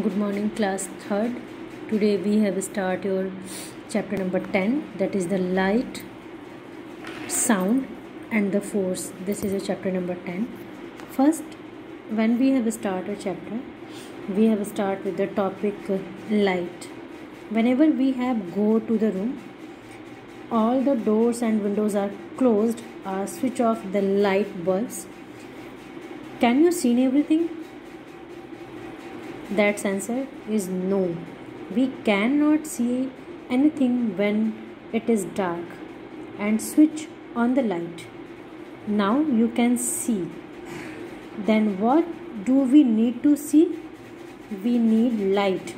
Good morning, class 3rd. Today we have start your chapter number 10, that is the light, sound and the force. This is a chapter number 10. First, when we have started a chapter, we have start with the topic light. Whenever we have go to the room, all the doors and windows are closed, switch off the light bulbs. Can you see everything? That answer is no. We cannot see anything when it is dark and switch on the light. Now you can see. Then what do we need to see? We need light.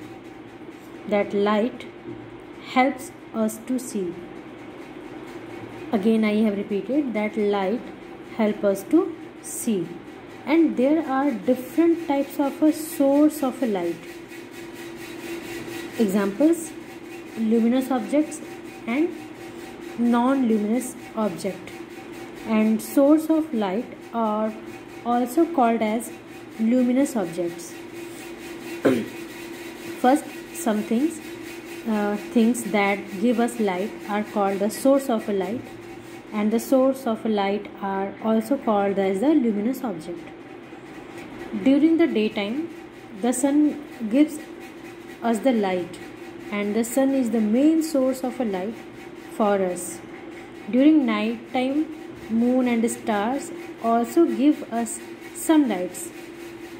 That light helps us to see. Again I have repeated that light helps us to see. And there are different types of a source of a light. Examples: luminous objects and non-luminous object. And source of light are also called as luminous objects. First, some things that give us light are called the source of a light, and the source of a light are also called as the luminous object. During the daytime, the sun gives us the light, and the sun is the main source of a light for us. During night time, moon and stars also give us some lights.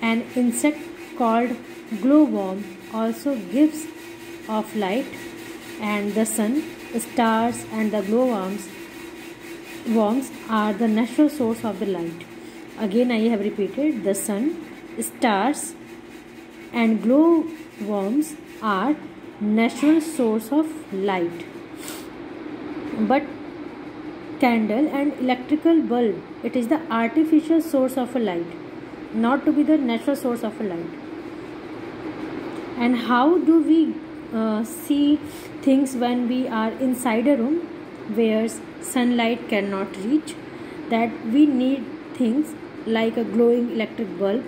An insect called glowworm also gives off light, and the sun, stars and the glowworms are the natural source of the light. Again I have repeated, the sun, stars and glowworms are natural source of light. But candle and electrical bulb, it is the artificial source of a light, not to be the natural source of a light. And how do we see things when we are inside a room where sunlight cannot reach? That we need things like a glowing electric bulb,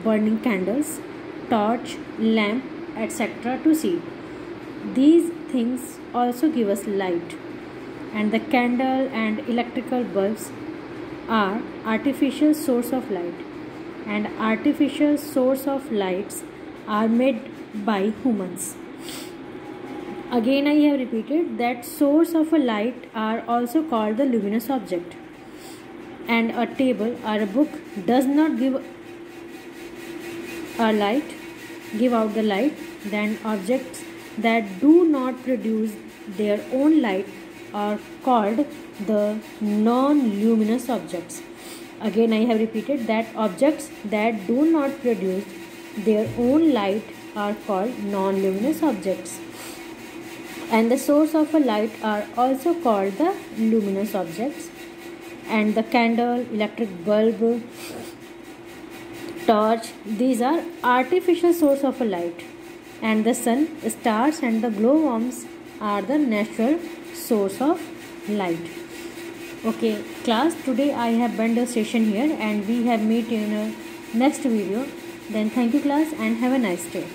burning candles, torch, lamp, etc. to see. These things also give us light, and the candle and electrical bulbs are artificial source of light, and artificial source of lights are made by humans. Again I have repeated that source of a light are also called the luminous object. And a table or a book does not give out the light, then objects that do not produce their own light are called the non-luminous objects. Again I have repeated that objects that do not produce their own light are called non-luminous objects. And the source of a light are also called the luminous objects. And the candle, electric bulb, torch, these are artificial source of a light. And the sun, stars and the glowworms are the natural source of light. Okay class, today I have been the session here, and we have meet in a next video. Then thank you class, and have a nice day.